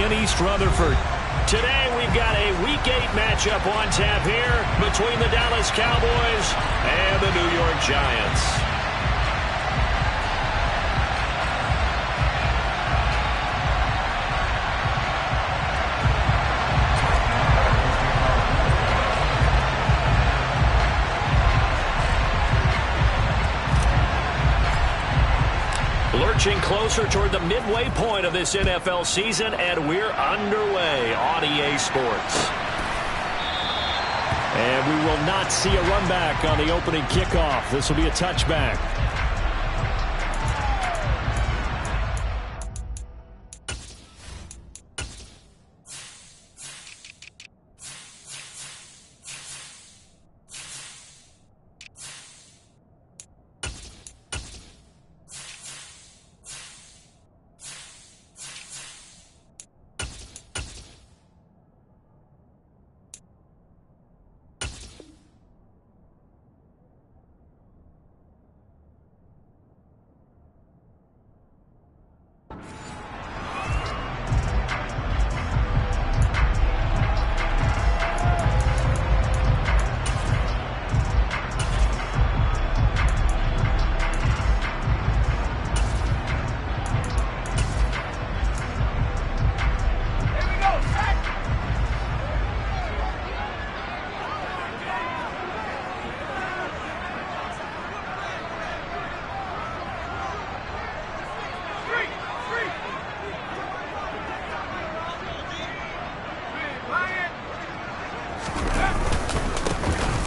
in East Rutherford. Today we've got a Week 8 matchup on tap here between the Dallas Cowboys and the New York Giants. Lurching closer toward the midway point of this NFL season, and we're underway on EA Sports. And we will not see a run back on the opening kickoff. This will be a touchback.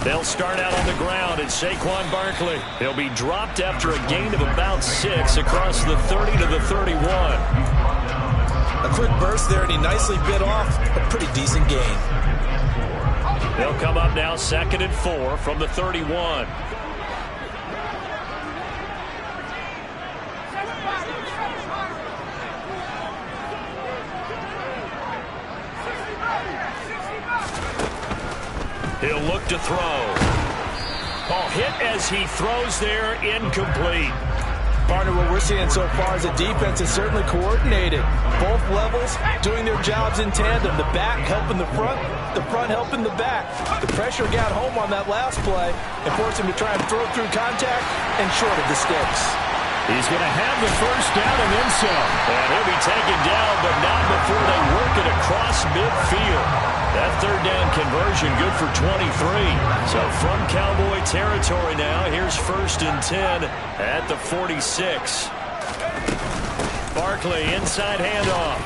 They'll start out on the ground, and Saquon Barkley. He'll be dropped after a gain of about 6 across the 30 to the 31. A quick burst there, and he nicely bit off a pretty decent gain. They'll come up now 2nd and 4 from the 31. He'll look to throw. Ball hit as he throws there, incomplete. Partner, what we're seeing so far is the defense is certainly coordinated. Both levels doing their jobs in tandem. The back helping the front helping the back. The pressure got home on that last play and forced him to try and throw through contact and short of the sticks. He's going to have the first down and then some. And he'll be taken down, but not before they work it across midfield. That 3rd down conversion good for 23. So from Cowboy territory now, here's 1st and 10 at the 46. Barkley inside handoff.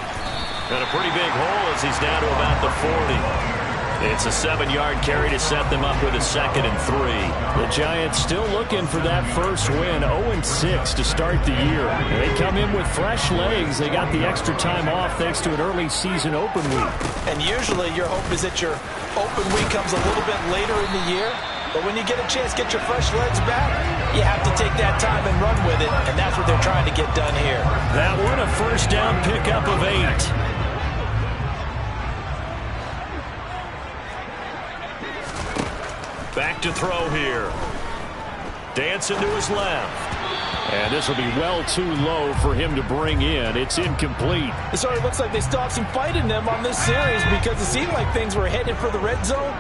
And a pretty big hole as he's down to about the 40. It's a 7-yard carry to set them up with a 2nd and 3. The Giants still looking for that first win, 0-6 to start the year. They come in with fresh legs. They got the extra time off thanks to an early season open week. And usually your hope is that your open week comes a little bit later in the year. But when you get a chance to get your fresh legs back, you have to take that time and run with it. And that's what they're trying to get done here. That one a first down pickup of 8. Back to throw here. Dancing to his left. And this will be well too low for him to bring in. It's incomplete. It already looks like they still have some fight in them on this series because it seemed like things were headed for the red zone.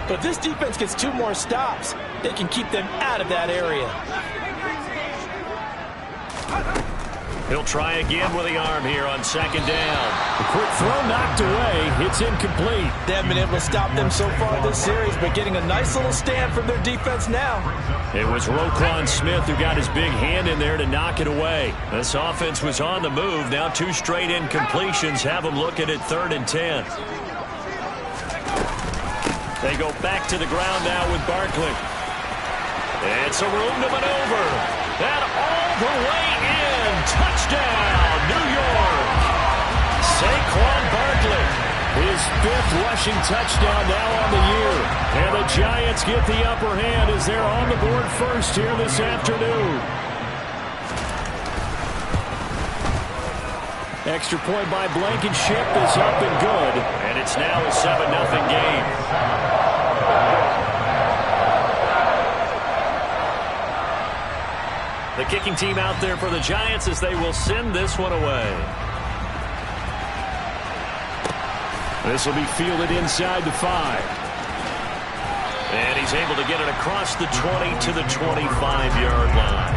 But if this defense gets 2 more stops, they can keep them out of that area. He'll try again with the arm here on 2nd down. The quick throw knocked away. It's incomplete. They haven't been able to stop them so far this series, but getting a nice little stand from their defense now. It was Roquan Smith who got his big hand in there to knock it away. This offense was on the move. Now 2 straight incompletions have them looking at 3rd and 10. They go back to the ground now with Barkley. It's a room to maneuver. And all the way in. Touchdown, New York. Saquon Barkley. His 5th rushing touchdown now on the year. And the Giants get the upper hand as they're on the board first here this afternoon. Extra point by Blankenship is up and good. And it's now a 7-0 game. The kicking team out there for the Giants as they will send this one away. This will be fielded inside the 5. And he's able to get it across the 20 to the 25-yard line.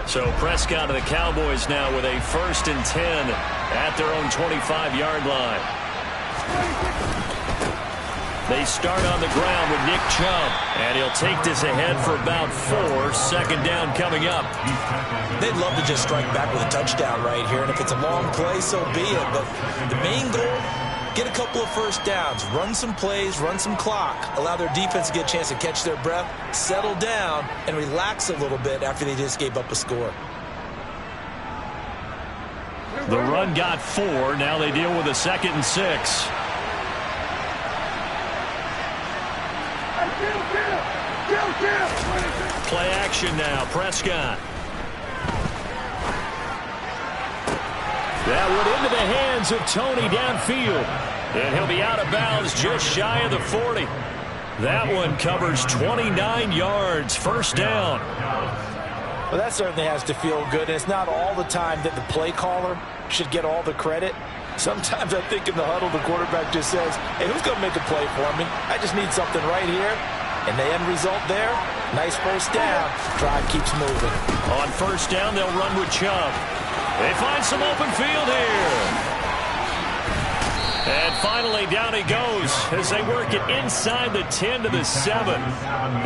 So Prescott of the Cowboys now with a 1st and 10 at their own 25-yard line. They start on the ground with Nick Chubb, and he'll take this ahead for about 4. Second down coming up. They'd love to just strike back with a touchdown right here, and if it's a long play, so be it. But the main goal, get a couple of first downs, run some plays, run some clock, allow their defense to get a chance to catch their breath, settle down, and relax a little bit after they just gave up a score. The run got 4. Now they deal with a 2nd and 6. Play action now, Prescott. That went into the hands of Tony downfield. And he'll be out of bounds just shy of the 40. That one covers 29 yards. First down. Well, that certainly has to feel good. And it's not all the time that the play caller should get all the credit. Sometimes I think in the huddle, the quarterback just says, hey, who's going to make a play for me? I just need something right here. And the end result there, nice first down. Drive keeps moving. On first down, they'll run with Chubb. They find some open field here. And finally, down he goes as they work it inside the 10 to the 7.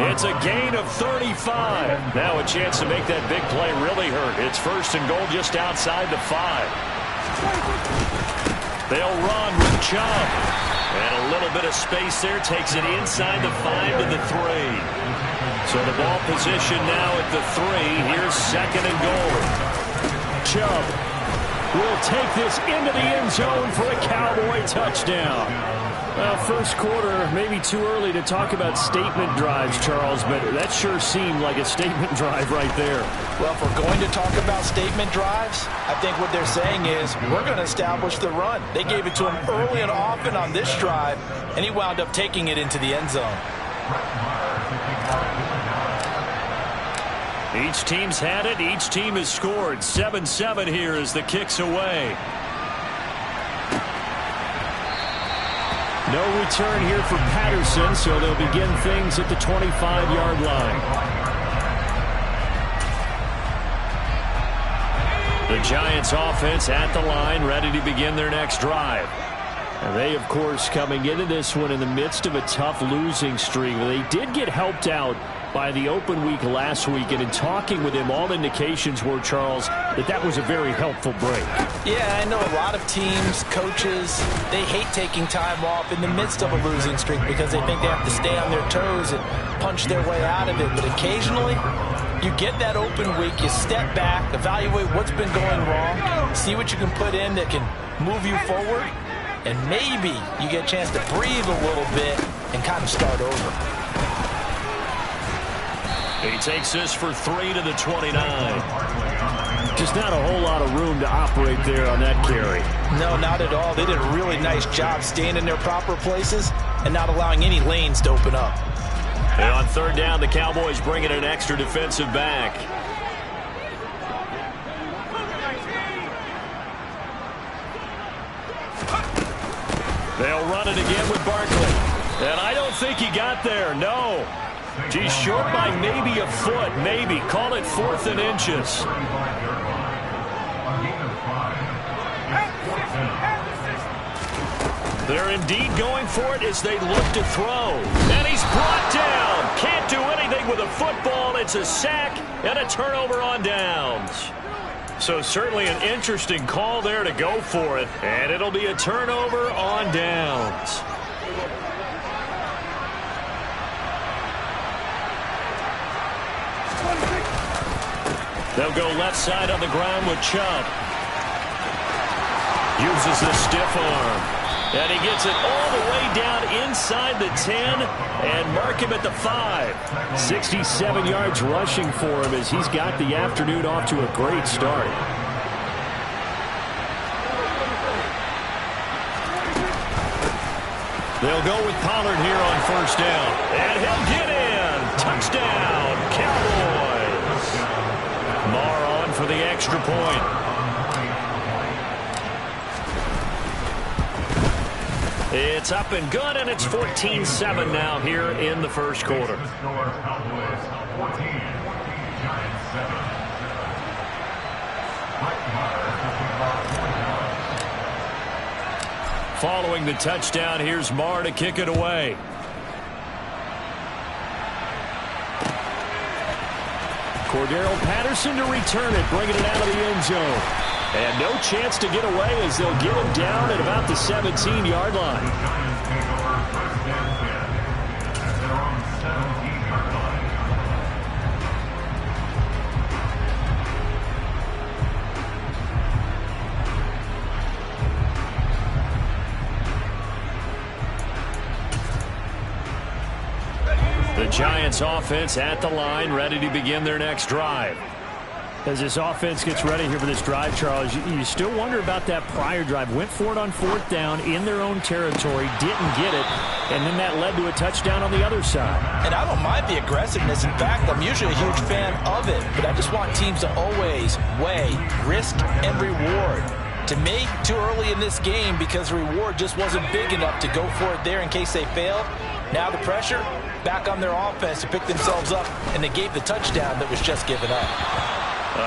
It's a gain of 35. Now a chance to make that big play really hurt. It's 1st and goal just outside the 5. They'll run with Chubb. And a little bit of space there takes it inside the 5 to the 3. So the ball position now at the 3. Here's 2nd and goal. Chubb will take this into the end zone for a Cowboy touchdown. Well, first quarter, maybe too early to talk about statement drives, Charles, but that sure seemed like a statement drive right there. Well, if we're going to talk about statement drives, I think what they're saying is we're going to establish the run. They gave it to him early and often on this drive, and he wound up taking it into the end zone. Each team's had it. Each team has scored. 7-7 here as the kick's away. No return here for Patterson, so they'll begin things at the 25-yard line. The Giants offense at the line, ready to begin their next drive. And they, of course, coming into this one in the midst of a tough losing streak. They did get helped out by the open week last week, and in talking with him, all indications were, Charles, that was a very helpful break. Yeah, I know a lot of teams, coaches, they hate taking time off in the midst of a losing streak because they think they have to stay on their toes and punch their way out of it. But occasionally, you get that open week, you step back, evaluate what's been going wrong, see what you can put in that can move you forward, and maybe you get a chance to breathe a little bit and kind of start over. He takes this for 3 to the 29. Just not a whole lot of room to operate there on that carry. No, not at all. They did a really nice job staying in their proper places and not allowing any lanes to open up. And on 3rd down, the Cowboys bring in an extra defensive back. They'll run it again with Barkley. And I don't think he got there, no. He's short by maybe a foot, maybe. Call it 4th and inches. They're indeed going for it as they look to throw. And he's brought down. Can't do anything with a football. It's a sack and a turnover on downs. So certainly an interesting call there to go for it. And it'll be a turnover on downs. They'll go left side on the ground with Chubb. Uses the stiff arm. And he gets it all the way down inside the 10 and mark him at the 5. 67 yards rushing for him as he's got the afternoon off to a great start. They'll go with Pollard here on first down. And he'll get in. Touchdown, Cowboys. Marr on for the extra point. It's up and good, and it's 14-7 now here in the first quarter. Following the touchdown, here's Marr to kick it away. Cordero Patterson to return it, bringing it out of the end zone. And no chance to get away as they'll get him down at about the 17-yard line. The Giants offense at the line, ready to begin their next drive. As this offense gets ready here for this drive, Charles, you still wonder about that prior drive. Went for it on fourth down in their own territory, didn't get it, and then that led to a touchdown on the other side. And I don't mind the aggressiveness. In fact, I'm usually a huge fan of it, but I just want teams to always weigh risk and reward. To me, too early in this game because the reward just wasn't big enough to go for it there in case they failed. Now the pressure back on their offense to pick themselves up, and they gave the touchdown that was just given up.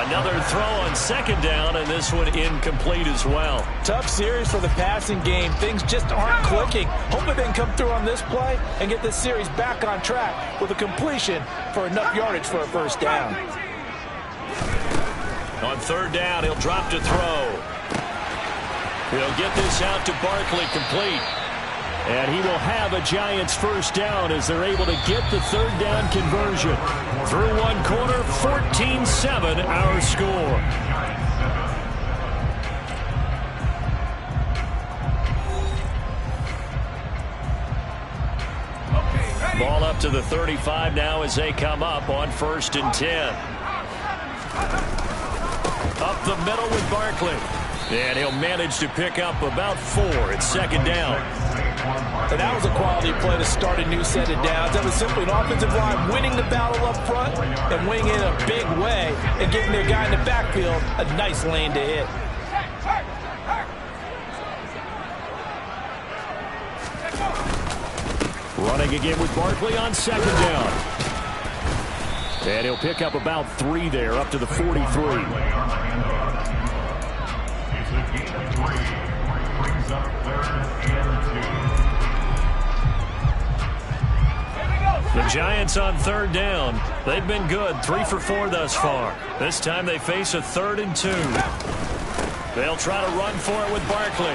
Another throw on second down, and this one incomplete as well. Tough series for the passing game. Things just aren't clicking. Hoping they can come through on this play and get this series back on track with a completion for enough yardage for a first down. On third down, he'll drop to throw. He'll get this out to Barkley, complete. And he will have a Giants first down as they're able to get the third down conversion. Through one quarter, 14-7 our score. Ball up to the 35 now as they come up on first and 10. Up the middle with Barkley. And he'll manage to pick up about 4 at second down. And that was a quality play to start a new set of downs. That was simply an offensive line winning the battle up front and winning in a big way and giving their guy in the backfield a nice lane to hit. Running again with Barkley on second down. And he'll pick up about 3 there, up to the 43. The Giants on third down. They've been good, 3 for 4 thus far. This time they face a 3rd and 2. They'll try to run for it with Barkley.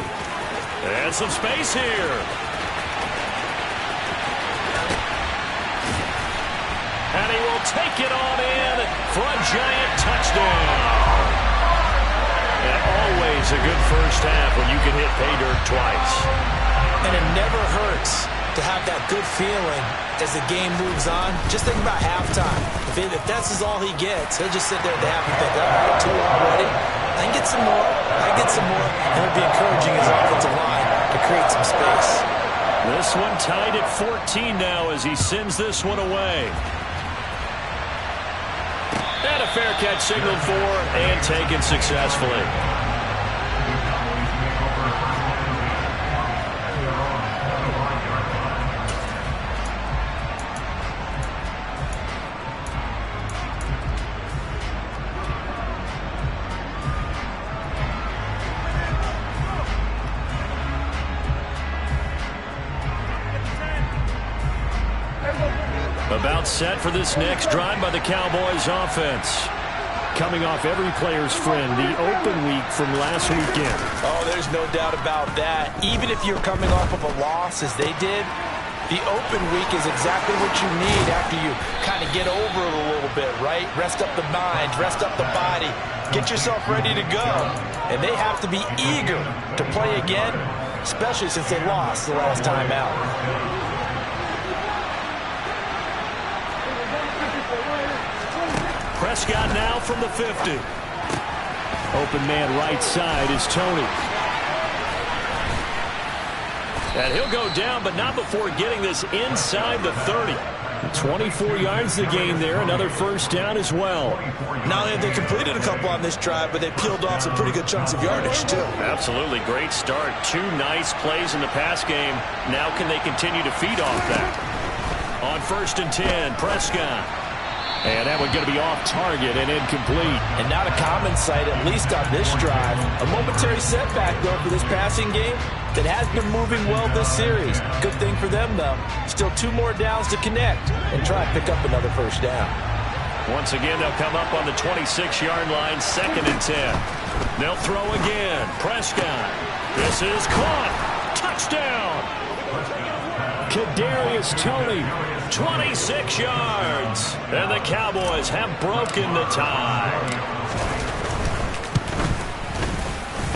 And some space here. And he will take it on in for a Giant touchdown. And always a good first half when you can hit pay dirt twice. And it never hurts to have that good feeling as the game moves on. Just think about halftime. If that's all he gets, he'll just sit there at the half and think, all right, 2 already. I can get some more. I can get some more. And it'll be encouraging his offensive line to create some space. This one tied at 14 now as he sends this one away. And a fair catch signaled for and taken successfully. About set for this next drive by the Cowboys offense. Coming off every player's friend, the open week from last weekend. Oh, there's no doubt about that. Even if you're coming off of a loss as they did, the open week is exactly what you need after you kind of get over it a little bit, right? Rest up the mind, rest up the body, get yourself ready to go. And they have to be eager to play again especially since they lost the last time out. Prescott now from the 50. Open man right side is Tony. And he'll go down, but not before getting this inside the 30. 24 yards the gain there. Another first down as well. Not only have they completed a couple on this drive, but they peeled off some pretty good chunks of yardage, too. Absolutely. Great start. 2 nice plays in the pass game. Now can they continue to feed off that? On 1st and 10, Prescott. And that one going to be off target and incomplete. And not a common sight, at least on this drive. A momentary setback, though, for this passing game that has been moving well this series. Good thing for them, though. Still 2 more downs to connect and try to pick up another first down. Once again, they'll come up on the 26-yard line, 2nd and 10. They'll throw again. Prescott. This is caught. Touchdown. Kadarius Toney, 26 yards. And the Cowboys have broken the tie.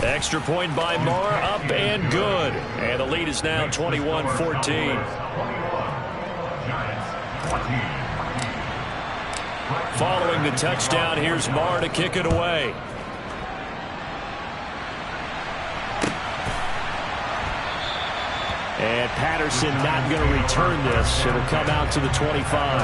Extra point by Moore, up and good. And the lead is now 21-14. Following the touchdown, here's Moore to kick it away. And Patterson not going to return this. It'll come out to the 25.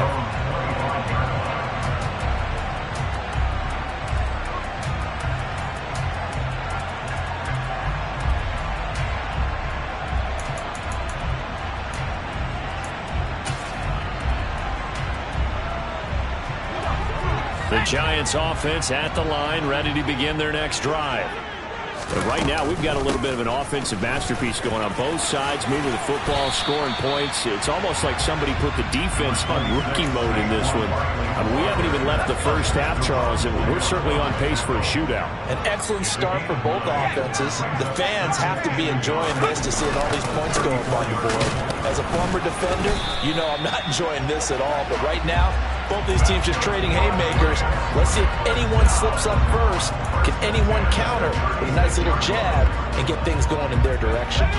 The Giants offense at the line, ready to begin their next drive. But right now, we've got a little bit of an offensive masterpiece going on both sides, moving the football, scoring points. It's almost like somebody put the defense on rookie mode in this one. I mean, we haven't even left the first half, Charles, and we're certainly on pace for a shootout. An excellent start for both offenses. The fans have to be enjoying this to see all these points go up on the board. As a former defender, you know I'm not enjoying this at all, but right now, both these teams just trading haymakers. Let's see if anyone slips up first. Can anyone counter with a nice little jab and get things going in their direction?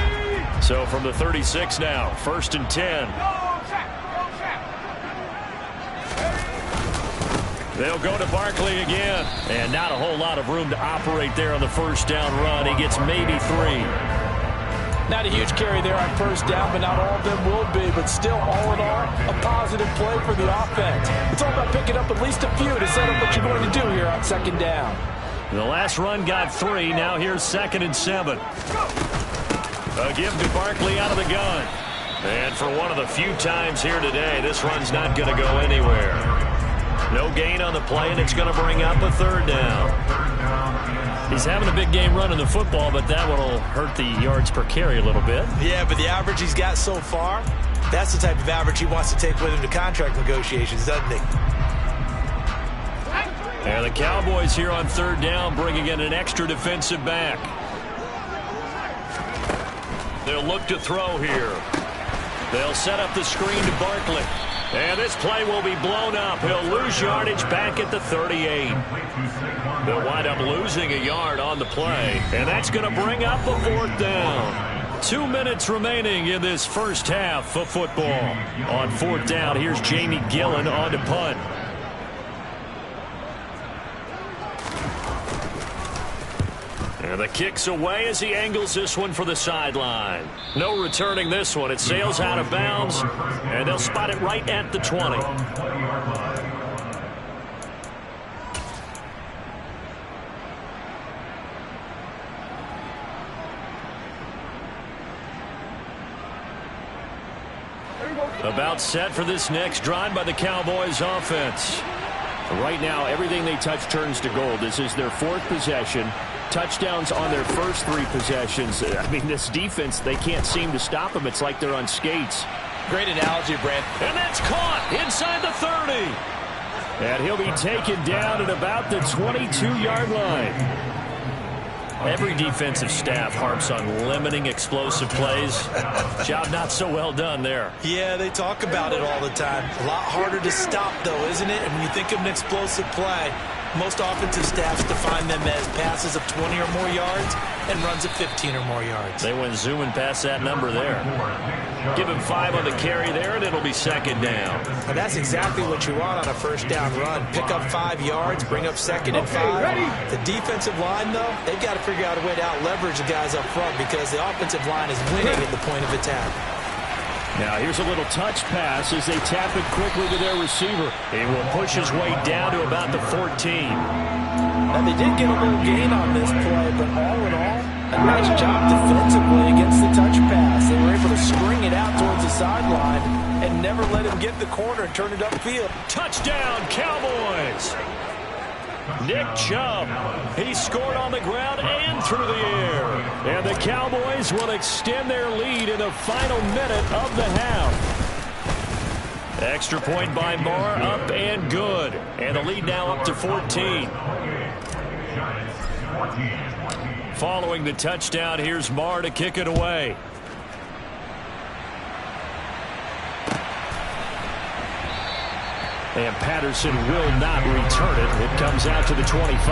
So from the 36 now, 1st and 10. They'll go to Barkley again. And not a whole lot of room to operate there on the first down run. He gets maybe 3. Not a huge carry there on first down, but not all of them will be. But still, all in all, a positive play for the offense. It's all about picking up at least a few to set up what you're going to do here on 2nd down. The last run got 3. Now here's 2nd and 7. A give to Barkley out of the gun. And for one of the few times here today, this run's not going to go anywhere. No gain on the play, and it's going to bring up a 3rd down. He's having a big game running the football, but that one will hurt the yards per carry a little bit. Yeah, but the average he's got so far, that's the type of average he wants to take with him to contract negotiations, doesn't he? And the Cowboys here on 3rd down, bringing in an extra defensive back. They'll look to throw here. They'll set up the screen to Barkley. And this play will be blown up. He'll lose yardage back at the 38. They'll wind up losing a yard on the play. And that's going to bring up a 4th down. 2 minutes remaining in this first half of football. On 4th down, here's Jamie Gillen on to punt. And the kick's away as he angles this one for the sideline. No returning this one. It sails out of bounds, and they'll spot it right at the 20. About set for this next drive by the Cowboys offense. Right now, everything they touch turns to gold. This is their 4th possession. Touchdowns on their first 3 possessions. I mean, this defense, they can't seem to stop them. It's like they're on skates. Great analogy, Brent. And that's caught inside the 30. And he'll be taken down at about the 22-yard line. Every defensive staff harps on limiting explosive plays. Job not so well done there. Yeah, they talk about it all the time. A lot harder to stop, though, isn't it? And when you think of an explosive play, Most offensive staffs define them as passes of 20 or more yards and runs of 15 or more yards. They went zooming past that number there. Give him 5 on the carry there, and it'll be second down. And that's exactly what you want on a first down run. Pick up 5 yards, bring up second and 5. The defensive line, though, they've got to figure out a way to out-leverage the guys up front because the offensive line is winning at the point of attack. Now here's a little touch pass as they tap it quickly to their receiver. He will push his way down to about the 14. Now they did get a little gain on this play, but all in all, a nice job defensively against the touch pass. They were able to string it out towards the sideline and never let him get the corner and turn it upfield. Touchdown, Cowboys! Nick Chubb, he scored on the ground and through the air. And the Cowboys will extend their lead in the final minute of the half. Extra point by Marr, up and good. And the lead now up to 14. Following the touchdown, here's Marr to kick it away. And Patterson will not return it. It comes out to the 25.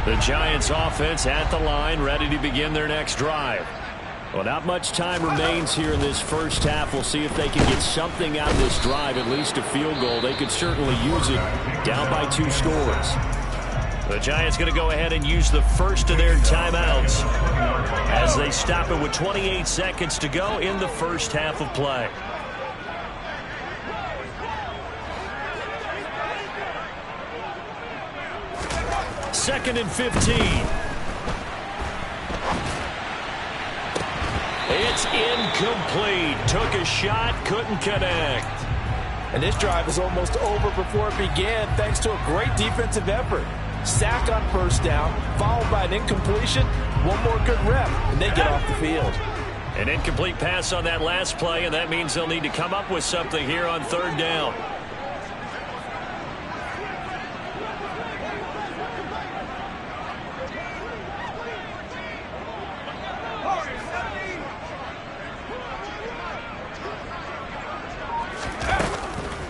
The Giants offense at the line, ready to begin their next drive. Well, not much time remains here in this first half. We'll see if they can get something out of this drive, at least a field goal. They could certainly use it down by 2 scores. The Giants going to go ahead and use the first of their timeouts as they stop it with 28 seconds to go in the first half of play. Second and 15. It's incomplete. Took a shot, couldn't connect. And this drive is almost over before it began thanks to a great defensive effort. Sack on first down, followed by an incompletion. One more good rep, and they get off the field. An incomplete pass on that last play, and that means they'll need to come up with something here on third down.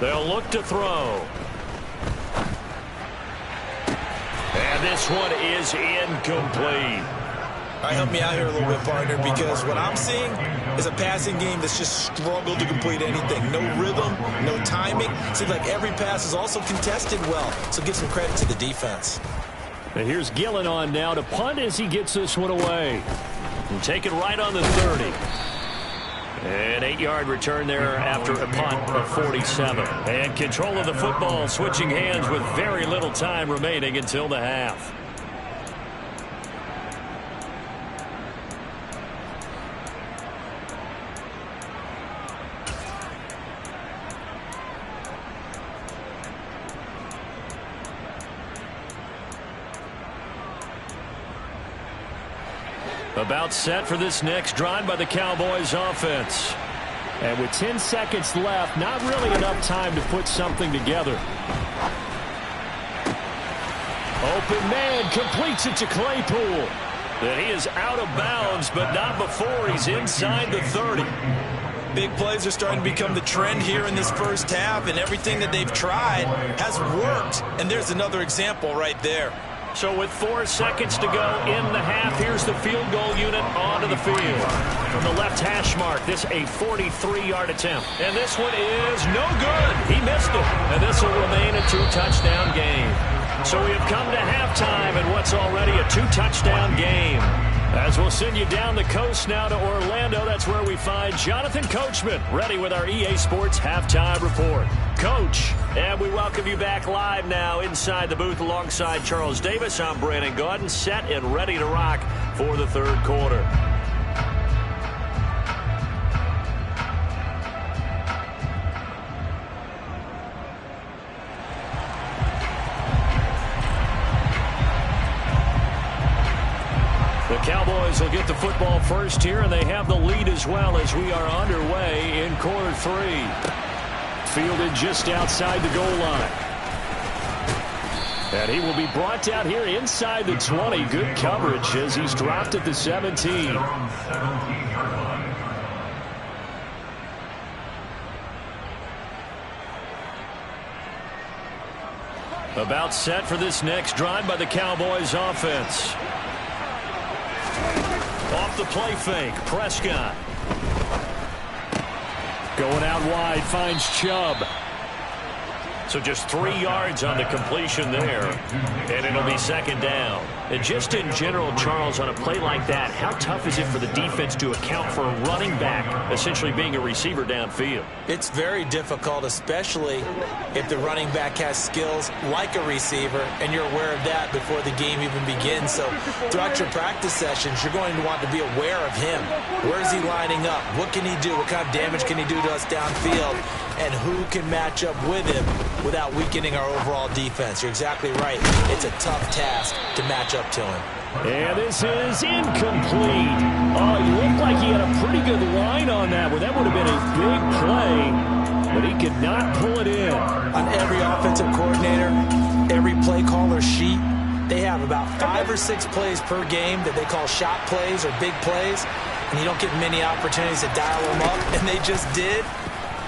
They'll look to throw. And this one is incomplete. All right, help me out here a little bit, partner, because what I'm seeing is a passing game that's just struggled to complete anything. No rhythm, no timing. Seems like every pass is also contested well, so give some credit to the defense. And here's Gillen on now to punt as he gets this one away. And take it right on the 30. An 8-yard return there after a punt of 47. And control of the football, switching hands with very little time remaining until the half. About set for this next drive by the Cowboys offense. And with 10 seconds left, not really enough time to put something together. Open man completes it to Claypool. And he is out of bounds, but not before he's inside the 30. Big plays are starting to become the trend here in this first half, and everything that they've tried has worked. And there's another example right there. So with 4 seconds to go in the half, here's the field goal unit onto the field. From the left hash mark, this a 43-yard attempt. And this one is no good. He missed it. And this will remain a 2-touchdown game. So we have come to halftime in what's already a 2-touchdown game. As we'll send you down the coast now to Orlando, that's where we find Jonathan Coachman ready with our EA Sports Halftime Report. Coach, and we welcome you back live now inside the booth alongside Charles Davis. I'm Brandon Gaudin, set and ready to rock for the third quarter. The Cowboys will get the football first here, and they have the lead as well as we are underway in quarter 3. fielded just outside the goal line. And he will be brought down here inside the 20. Good coverage as he's dropped at the 17. About set for this next drive by the Cowboys offense. Off the play fake, Prescott. Going out wide, finds Chubb. So just 3 yards on the completion there, and it'll be second down. And just in general, Charles, on a play like that, how tough is it for the defense to account for a running back essentially being a receiver downfield? It's very difficult, especially if the running back has skills like a receiver, and you're aware of that before the game even begins. So throughout your practice sessions, you're going to want to be aware of him. Where is he lining up? What can he do? What kind of damage can he do to us downfield? And who can match up with him without weakening our overall defense? You're exactly right. It's a tough task to match up to him. And this is incomplete. Oh, he looked like he had a pretty good line on that one. That would have been a big play, but he could not pull it in. On every offensive coordinator, every play caller sheet, they have about 5 or 6 plays per game that they call shot plays or big plays, and you don't get many opportunities to dial them up, and they just did.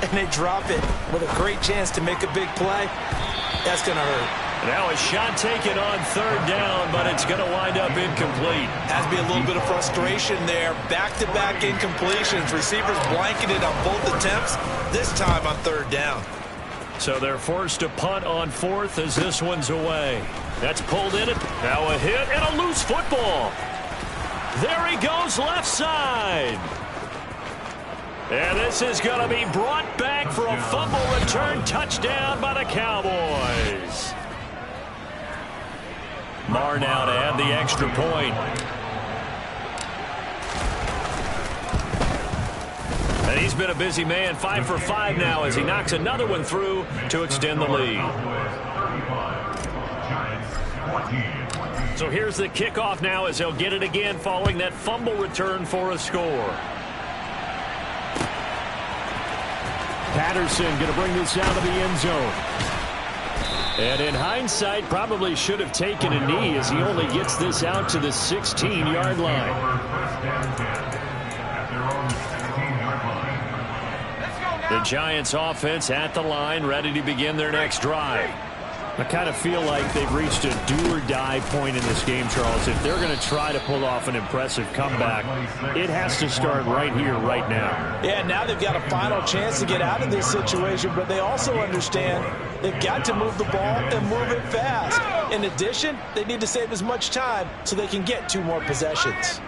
And they drop it with a great chance to make a big play. That's going to hurt. Now a shot taken on third down, but it's going to wind up incomplete. Has to be a little bit of frustration there. Back-to-back incompletions. Receivers blanketed on both attempts, this time on third down. So they're forced to punt on fourth as this one's away. That's pulled in it. Now a hit and a loose football. There he goes left side. And this is going to be brought back for a fumble return touchdown by the Cowboys. Marr now to add the extra point. And he's been a busy man, 5 for 5 now as he knocks another one through to extend the lead. So here's the kickoff now as they'll get it again following that fumble return for a score. Patterson going to bring this down to the end zone. And in hindsight, probably should have taken a knee as he only gets this out to the 16-yard line. The Giants offense at the line, ready to begin their next drive. I kind of feel like they've reached a do-or-die point in this game, Charles. If they're going to try to pull off an impressive comeback, it has to start right here, right now. Yeah, now they've got a final chance to get out of this situation, but they also understand they've got to move the ball and move it fast. In addition, they need to save as much time so they can get 2 more possessions.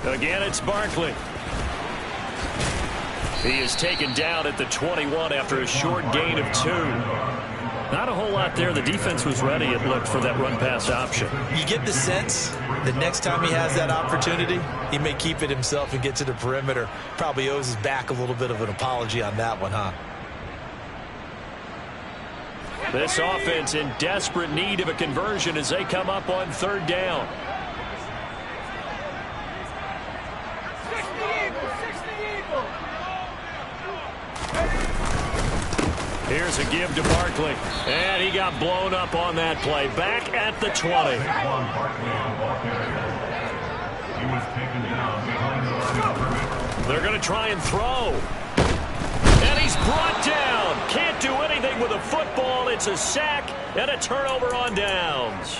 Again, it's Barkley. He is taken down at the 21 after a short gain of 2. Not a whole lot there. The defense was ready, it looked, for that run-pass option. You get the sense that next time he has that opportunity, he may keep it himself and get to the perimeter. Probably owes his back a little bit of an apology on that one, huh? This offense in desperate need of a conversion as they come up on third down. Here's a give to Barkley. And he got blown up on that play. Back at the 20. They're going to try and throw. And he's brought down. Can't do anything with a football. It's a sack and a turnover on downs.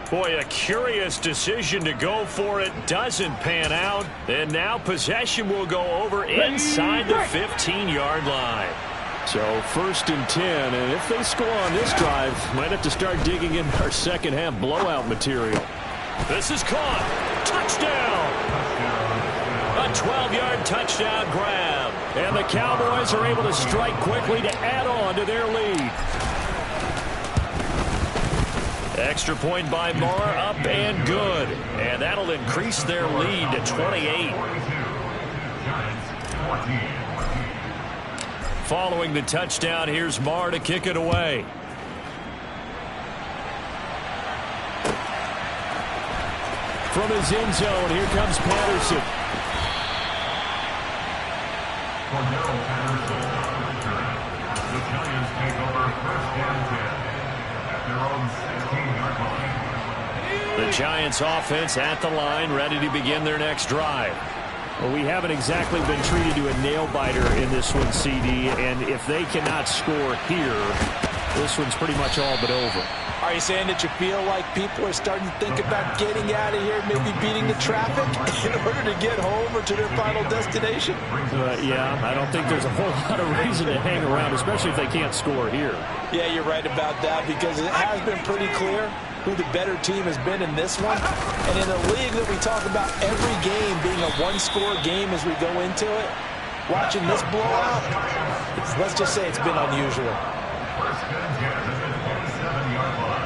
Boy, a curious decision to go for it. Doesn't pan out. And now possession will go over inside the 15-yard line. So 1st and 10, and if they score on this drive, might have to start digging in our second half blowout material. This is caught. Touchdown. A 12-yard touchdown grab. And the Cowboys are able to strike quickly to add on to their lead. Extra point by Marr, up and good. And that'll increase their lead to 28. Following the touchdown, here's Marr to kick it away. From his end zone, here comes Patterson. The Giants take over first and 10 at their own 16-yard line. The Giants offense at the line, ready to begin their next drive. Well, we haven't exactly been treated to a nail-biter in this one, CD, and if they cannot score here, this one's pretty much all but over. Are you saying that you feel like people are starting to think about getting out of here, maybe beating the traffic in order to get home or to their final destination? Yeah, I don't think there's a whole lot of reason to hang around, especially if they can't score here. Yeah, you're right about that, because it has been pretty clear who the better team has been in this one. And in a league that we talk about every game being a one-score game as we go into it, watching this blowout, let's just say it's been unusual. First and 10 at the 27-yard line.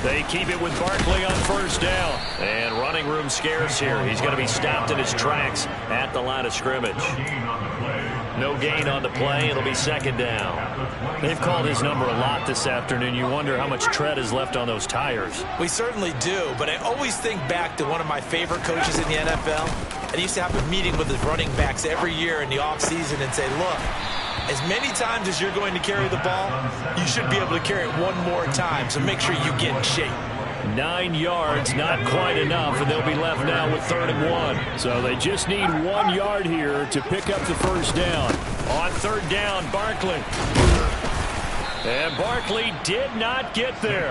They keep it with Barkley on first down. And running room scarce here. He's going to be stopped in his tracks at the line of scrimmage. No gain on the play. It'll be second down. They've called his number a lot this afternoon. You wonder how much tread is left on those tires. We certainly do, but I always think back to one of my favorite coaches in the NFL. And he used to have a meeting with his running backs every year in the offseason and say, look, as many times as you're going to carry the ball, you should be able to carry it one more time, so make sure you get in shape. 9 yards, not quite enough, and they'll be left now with 3rd and 1. So they just need 1 yard here to pick up the first down. On 3rd down, Barkley. And Barkley did not get there.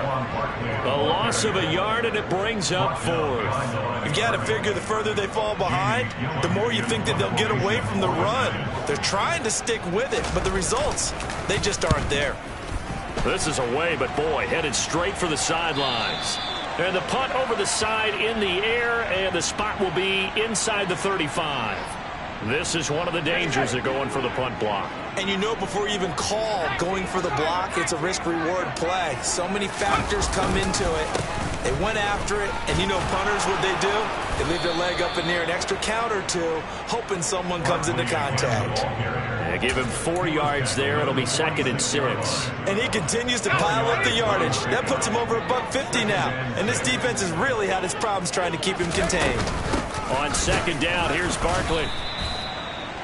A loss of a yard, and it brings up 4th. You've got to figure the further they fall behind, the more you think that they'll get away from the run. They're trying to stick with it, but the results, they just aren't there. This is away, but boy, headed straight for the sidelines. And the punt over the side in the air, and the spot will be inside the 35. This is one of the dangers of going for the punt block. And you know before you even call going for the block, it's a risk-reward play. So many factors come into it. They went after it, and you know punters, what they do? They leave their leg up in the air an extra count or two, hoping someone comes into contact. Yeah, give him 4 yards there. It'll be 2nd and 6. And he continues to pile up the yardage. That puts him over $150 now. And this defense has really had its problems trying to keep him contained. On 2nd down, here's Barkley.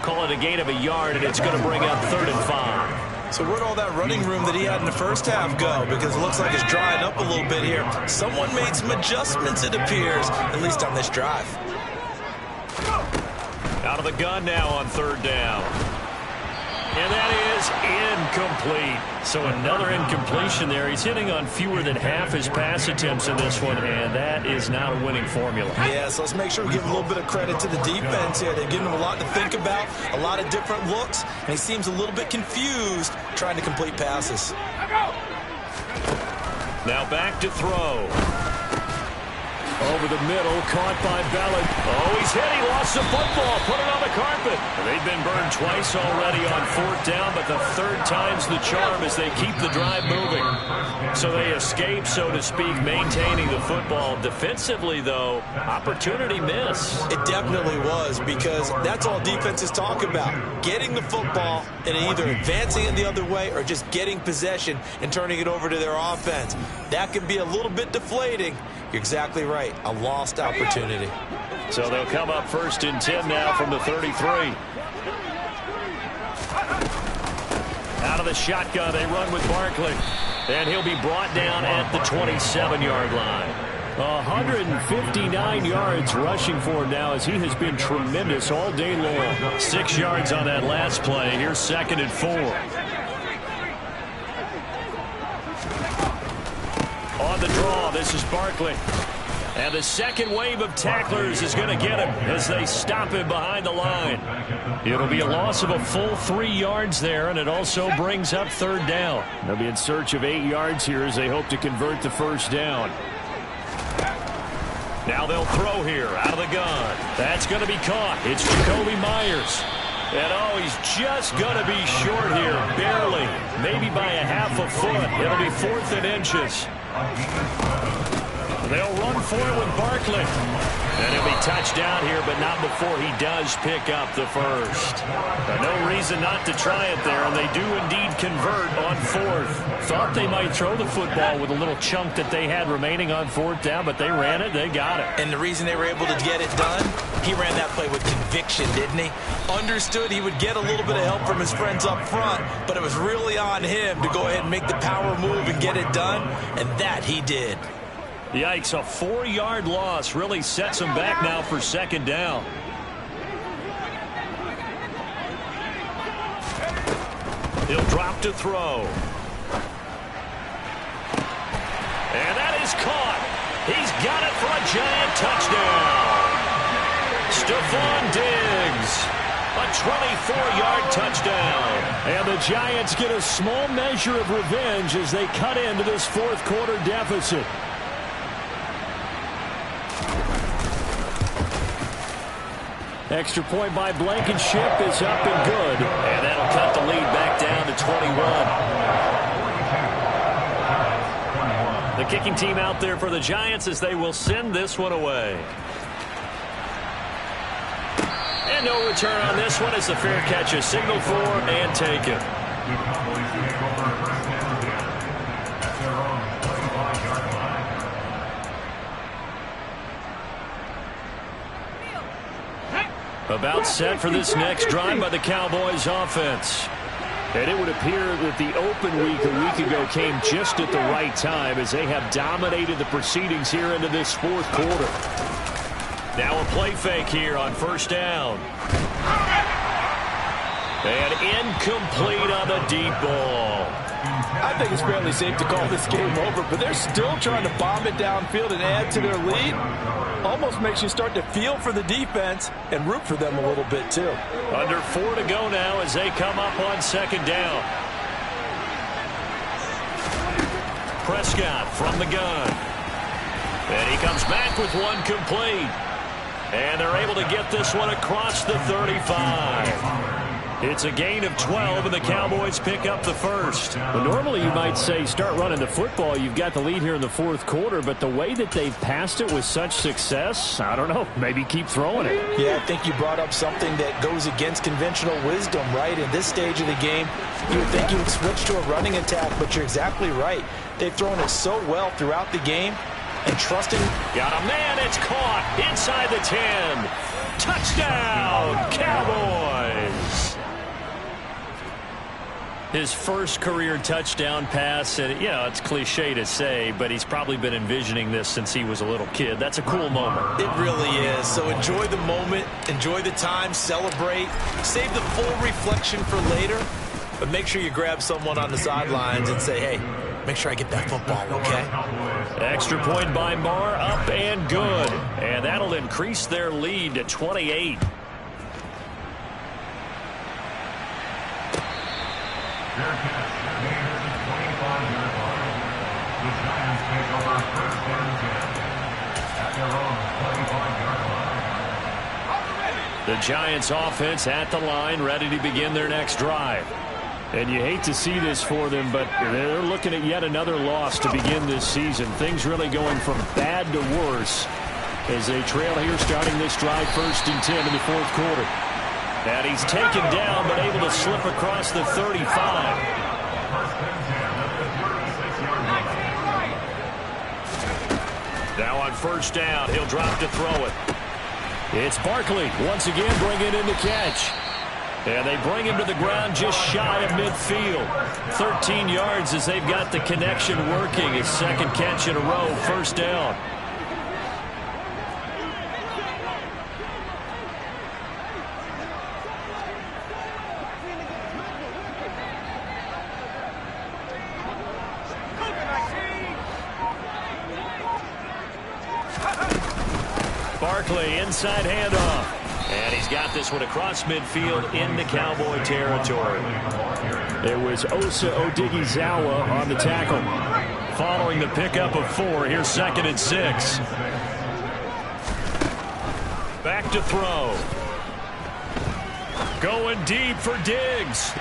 Call it a gain of a yard, and it's going to bring up 3rd and 5. So where'd all that running room that he had in the first half go? Because it looks like it's drying up a little bit here. Someone made some adjustments, it appears, at least on this drive. Out of the gun now on 3rd down. And that is incomplete. So another incompletion there. He's hitting on fewer than half his pass attempts in this one, and that is not a winning formula. Yeah, so let's make sure we give a little bit of credit to the defense here. They've given him a lot to think about, a lot of different looks, and he seems a little bit confused trying to complete passes. Now back to throw. Over the middle, caught by Bellin. Oh, he's hit. He lost the football. Put it on the carpet. They've been burned twice already on 4th down, but the 3rd time's the charm as they keep the drive moving. So they escape, so to speak, maintaining the football. Defensively, though, opportunity miss. It definitely was, because that's all defenses talk about. Getting the football and either advancing it the other way or just getting possession and turning it over to their offense. That can be a little bit deflating. You're exactly right. A lost opportunity. So they'll come up 1st and 10 now from the 33. Out of the shotgun, they run with Barkley. And he'll be brought down at the 27-yard line. 159 yards rushing for him now, as he has been tremendous all day long. 6 yards on that last play. Here's 2nd and 4. On the draw, this is Barkley. And the second wave of tacklers is going to get him as they stop him behind the line. It'll be a loss of a full 3 yards there, and it also brings up 3rd down. They'll be in search of 8 yards here as they hope to convert the first down. Now they'll throw here out of the gun. That's going to be caught. It's Jacoby Myers. And oh, he's just going to be short here, barely, maybe by a half a foot. It'll be 4th and inches. They'll run for it with Barkley. And he'll be touched down here, but not before he does pick up the first. No reason reason not to try it there, and they do indeed convert on fourth. Thought they might throw the football with a little chunk that they had remaining on fourth down, but they ran it, they got it. And the reason they were able to get it done, he ran that play with conviction, didn't he? Understood he would get a little bit of help from his friends up front, but it was really on him to go ahead and make the power move and get it done, and that he did. Yikes, a 4-yard loss really sets him back now for second down. He'll drop to throw. And that is caught. He's got it for a giant touchdown. Stephon Diggs, a 24-yard touchdown. And the Giants get a small measure of revenge as they cut into this fourth quarter deficit. Extra point by Blankenship is up and good. And that'll cut the lead back down to 21. The kicking team out there for the Giants as they will send this one away. And no return on this one as the fair catch is signaled for and taken. About set for this next drive by the Cowboys offense. And it would appear that the open week a week ago came just at the right time as they have dominated the proceedings here into this fourth quarter. Now a play fake here on first down. And incomplete on the deep ball. I think it's fairly safe to call this game over, but they're still trying to bomb it downfield and add to their lead. Almost makes you start to feel for the defense and root for them a little bit, too. Under 4 to go now as they come up on second down. Prescott from the gun. And he comes back with one complete. And they're able to get this one across the 35. It's a gain of 12, and the Cowboys pick up the first. Well, normally you might say start running the football. You've got the lead here in the fourth quarter, but the way that they've passed it with such success, I don't know, maybe keep throwing it. Yeah, I think you brought up something that goes against conventional wisdom, right? In this stage of the game, you would think you would switch to a running attack, but you're exactly right. They've thrown it so well throughout the game, and trusting. Got a man, it's caught inside the 10. Touchdown, Cowboys! His first career touchdown pass, and it's cliche to say, but he's probably been envisioning this since he was a little kid. That's a cool moment. It really is. So enjoy the moment, enjoy the time, celebrate, save the full reflection for later, but make sure you grab someone on the sidelines and say, hey, make sure I get that football, okay? Extra point by Marr, up and good. And that'll increase their lead to 28. Fair catch. Gainer to 25-yard line. The Giants take over first and 10 at their own 25-yard line. The Giants offense at the line, ready to begin their next drive. And you hate to see this for them, but they're looking at yet another loss to begin this season. Things really going from bad to worse as they trail here starting this drive first and 10 in the fourth quarter. And he's taken down, but able to slip across the 35. Now on first down, he'll drop to throw it. It's Barkley once again bringing in the catch. And they bring him to the ground just shy of midfield. 13 yards as they've got the connection working. His second catch in a row, first down. Barkley, inside handoff. And he's got this one across midfield into Cowboy territory. It was Osa Odighizuwa on the tackle. Following the pickup of 4, here's second and 6. Back to throw. Going deep for Diggs.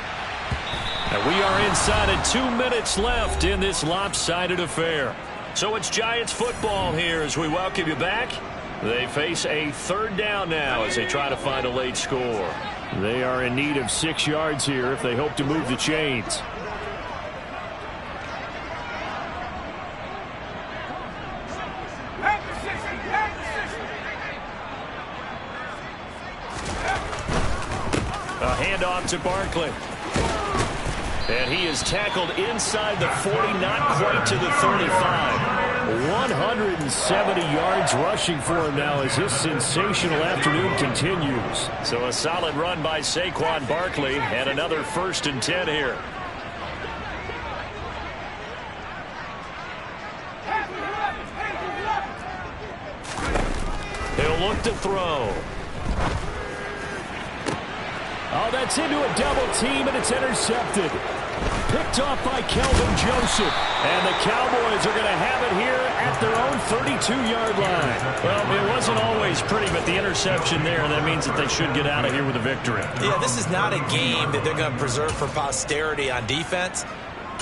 And we are inside of 2 minutes left in this lopsided affair. So it's Giants football here as we welcome you back. They face a third down now as they try to find a late score. They are in need of 6 yards here if they hope to move the chains. A handoff to Barkley. And he is tackled inside the 40, not quite to the 35. 170 yards rushing for him now as his sensational afternoon continues. So a solid run by Saquon Barkley and another 1st and 10 here. He'll look to throw. Oh, that's into a double team, and it's intercepted. Picked off by Kelvin Joseph. And the Cowboys are going to have it here at their own 32-yard line. Well, it wasn't always pretty, but the interception there, that means that they should get out of here with a victory. Yeah, this is not a game that they're going to preserve for posterity on defense.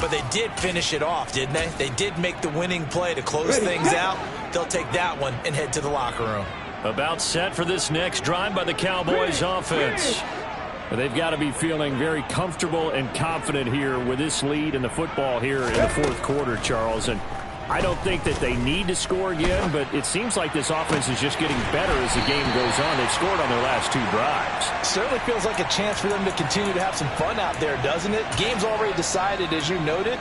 But they did finish it off, didn't they? They did make the winning play to close things out. They'll take that one and head to the locker room. About set for this next drive by the Cowboys offense. They've got to be feeling very comfortable and confident here with this lead in the football here in the 4th quarter, Charles. And I don't think that they need to score again, but it seems like this offense is just getting better as the game goes on. They've scored on their last 2 drives. Certainly feels like a chance for them to continue to have some fun out there, doesn't it? Game's already decided, as you noted.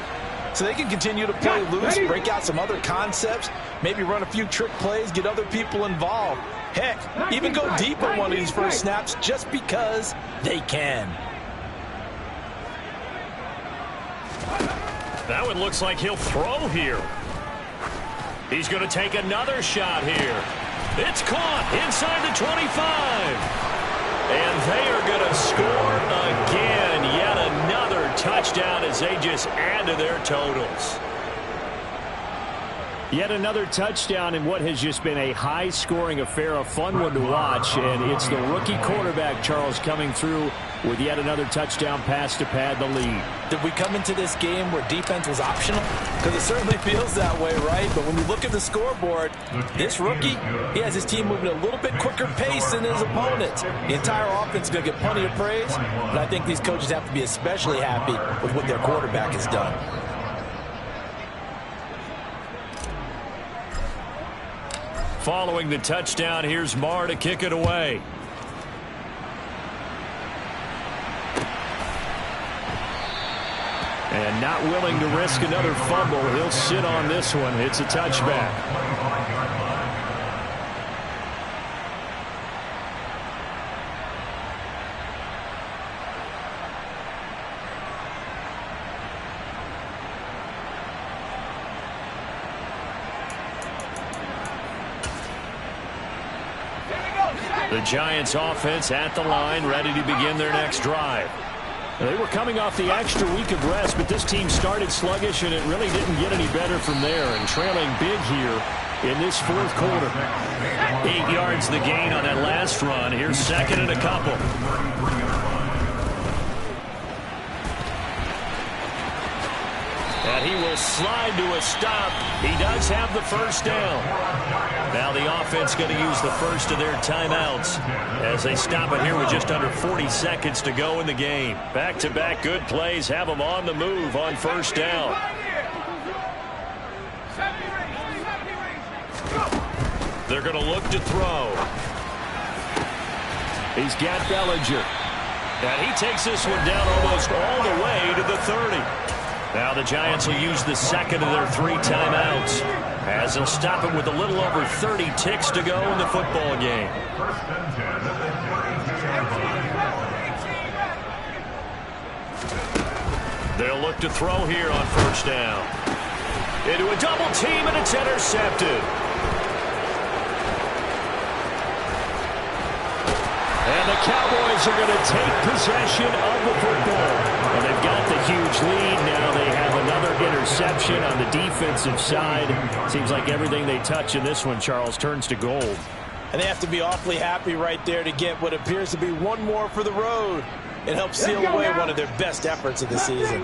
So they can continue to play loose, break out some other concepts, maybe run a few trick plays, get other people involved. Heck, even go deep on one of these first snaps just because they can. That one looks like he'll throw here. He's going to take another shot here. It's caught inside the 25. And they are going to score again. Yet another touchdown as they just add to their totals. Yet another touchdown in what has just been a high-scoring affair, a fun one to watch. And it's the rookie quarterback, Charles, coming through with yet another touchdown pass to pad the lead. Did we come into this game where defense was optional? Because it certainly feels that way, right? But when you look at the scoreboard, this rookie, he has his team moving at a little bit quicker pace than his opponents. The entire offense is going to get plenty of praise, but I think these coaches have to be especially happy with what their quarterback has done. Following the touchdown, here's Marr to kick it away. And not willing to risk another fumble. He'll sit on this one. It's a touchback. The Giants offense at the line, ready to begin their next drive. They were coming off the extra week of rest, but this team started sluggish, and it really didn't get any better from there. And trailing big here in this 4th quarter. 8 yards the gain on that last run. Here's 2nd and a couple. And he will slide to a stop. He does have the first down. Now the offense going to use the first of their timeouts as they stop it here with just under 40 seconds to go in the game. Back-to-back good plays have them on the move on first down. They're going to look to throw. He's got Bellinger. And he takes this one down almost all the way to the 30. Now the Giants will use the 2nd of their 3 timeouts as they'll stop it with a little over 30 ticks to go in the football game. They'll look to throw here on first down. Into a double team, and it's intercepted. And the Cowboys are going to take possession of the football. And they've got the huge lead. Now they have another interception on the defensive side. Seems like everything they touch in this one, Charles, turns to gold. And they have to be awfully happy right there to get what appears to be one more for the road. It helps seal away one of their best efforts of the season.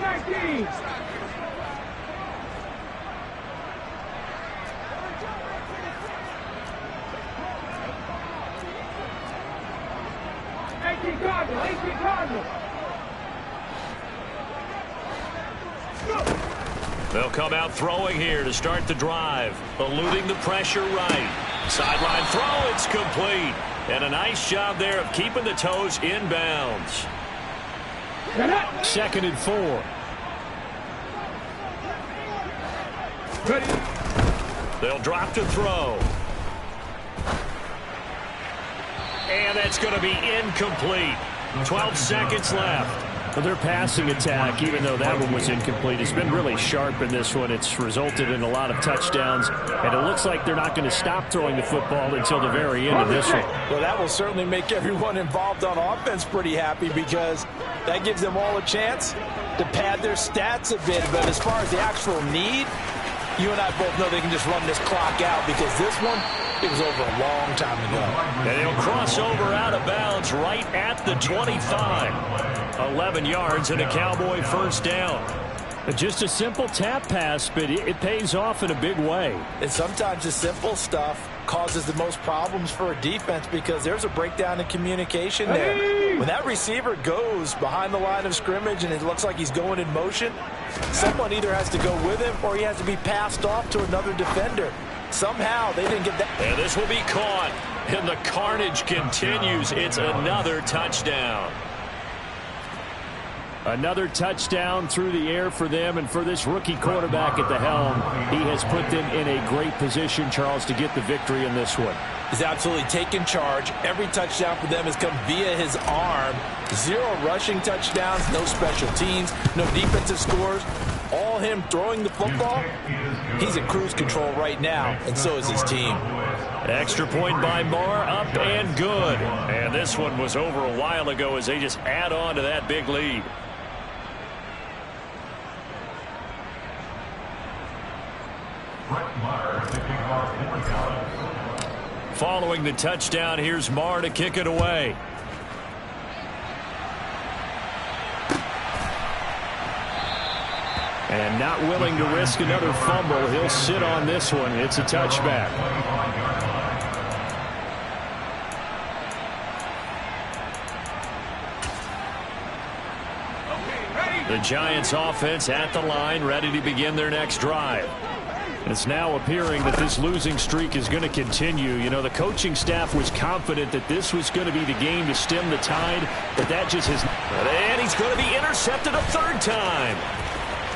They'll come out throwing here to start the drive. Eluding the pressure right. Sideline throw, it's complete. And a nice job there of keeping the toes inbounds. 2nd and 4. They'll drop to throw. And that's going to be incomplete. 12 seconds left. Well, their passing attack, even though that one was incomplete, has been really sharp in this one. It's resulted in a lot of touchdowns, and it looks like they're not going to stop throwing the football until the very end of this one. Well, that will certainly make everyone involved on offense pretty happy because that gives them all a chance to pad their stats a bit. But as far as the actual need, you and I both know they can just run this clock out because this one, it was over a long time ago. And he'll cross over out of bounds right at the 25. 11 yards and a Cowboy first down. Just a simple tap pass, but it pays off in a big way. And sometimes the simple stuff causes the most problems for a defense because there's a breakdown in communication there. When that receiver goes behind the line of scrimmage and it looks like he's going in motion, someone either has to go with him or he has to be passed off to another defender. Somehow they didn't get that. And this will be caught. And the carnage continues. It's another touchdown. Another touchdown through the air for them, and for this rookie quarterback at the helm, he has put them in a great position, Charles, to get the victory in this one. He's absolutely taken charge. Every touchdown for them has come via his arm. 0 rushing touchdowns, no special teams, no defensive scores. All him throwing the football. He's in cruise control right now, and so is his team. Extra point by Marr, up and good. And this one was over a while ago as they just add on to that big lead. Following the touchdown, here's Marr to kick it away. And not willing to risk another fumble. He'll sit on this one. It's a touchback. The Giants offense at the line, ready to begin their next drive. It's now appearing that this losing streak is going to continue. You know, the coaching staff was confident that this was going to be the game to stem the tide, but that just has... And he's going to be intercepted a 3rd time.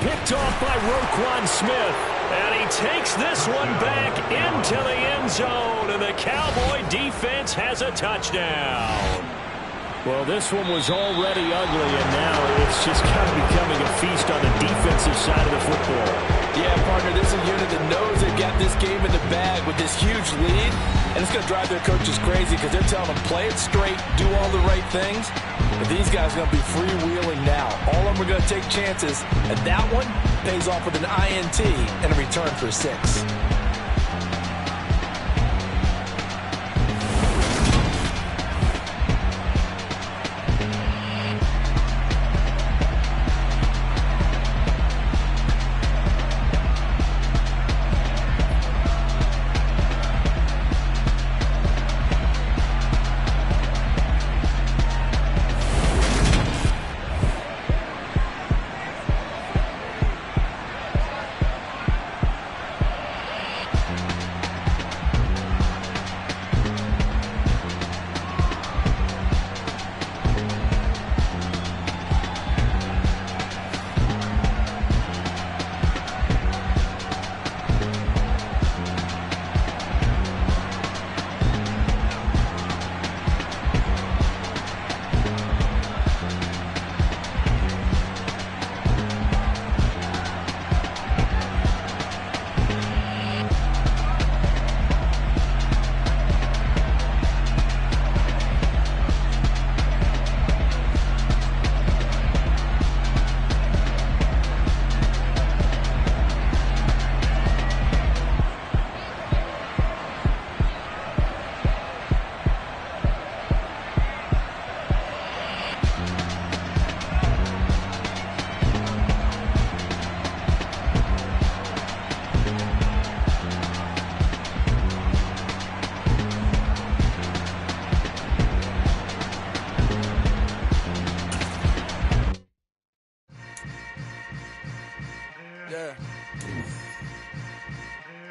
Picked off by Roquan Smith. And he takes this one back into the end zone, and the Cowboy defense has a touchdown. Well, this one was already ugly, and now it's just kind of becoming a feast on the defensive side of the football. Yeah, partner, this is a unit that knows they've got this game in the bag with this huge lead, and it's going to drive their coaches crazy because they're telling them play it straight, do all the right things. But these guys are going to be freewheeling now. All of them are going to take chances, and that one pays off with an INT and a return for 6.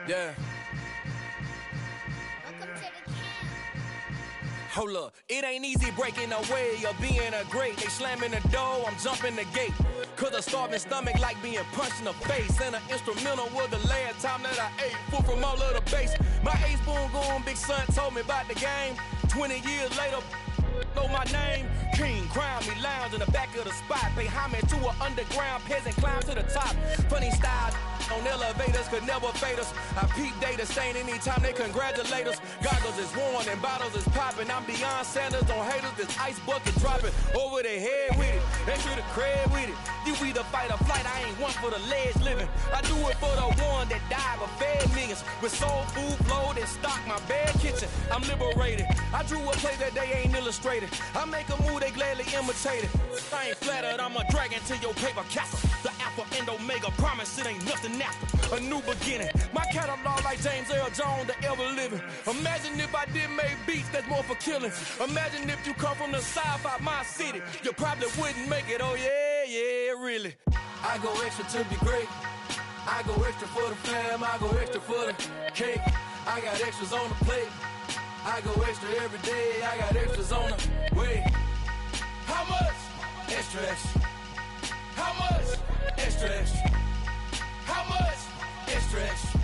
Yeah. Welcome to the camp. Hold up, it ain't easy breaking away or being a great. They slamming the door, I'm jumping the gate. Cause a starving stomach like being punched in the face. And an instrumental was the last time that I ate. Full from all of the bass. My ace boom going big son told me about the game. 20 years later, know my name. King, crown me, lounge in the back of the spot. Pay homage to an underground peasant, climb to the top. Funny style on elevators could never fade us. I peep data stain anytime they congratulate us. Goggles is worn and bottles is popping. I'm beyond Sanders on haters, this ice bucket dropping over their head with it. They should have cred with it. You either fight or flight, I ain't one for the ledge living. I do it for the one that died but fed millions. With soul food flowed and stocked my bad kitchen. I'm liberated. I drew a play that they ain't illustrated. I make a move they gladly imitated. I ain't flattered, I'm a dragon to your paper castle. The Alpha and Omega promise it ain't nothing after. A new beginning. My catalog like James Earl Jones, the ever living. Imagine if I did make beats that's more for killing. Imagine if you come from the south out my city. You probably wouldn't make it, oh yeah, really. I go extra to be great. I go extra for the fam, I go extra for the cake. I got extras on the plate. I go extra every day, I got extras on the way. How much? Extra, extra. How much? Extra, extra. How much? Extra, extra.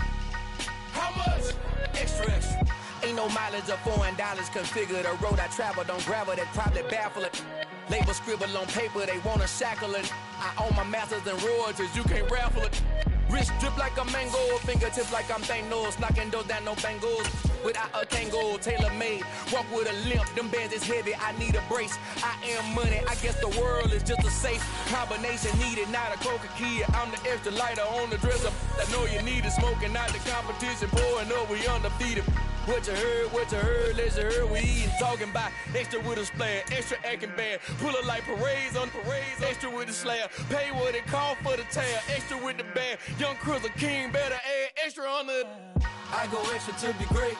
How much? Extra, extra. Ain't no mileage or $4 configure the road I travel. Don't gravel that probably baffle it. Label scribble on paper, they wanna shackle it. I own my masters and royalties, you can't raffle it. Wrist drip like a mango, fingertips like I'm Thanos. Knocking those down, no bangles. Without a Kango, tailor-made. Walk with a limp, them bands is heavy, I need a brace. I am money, I guess the world is just a safe combination needed, not a coca key. I'm the extra lighter on the dresser. I know you need it, smoking out the competition, pouring up, we undefeated. What you heard, let's hear we eatin', talking about extra with a splash, extra acting bad, pull it like parades on parades, extra with the slab, pay what it cost for the tab, extra with the band, young Chris a king, better add extra on the. I go extra to be great.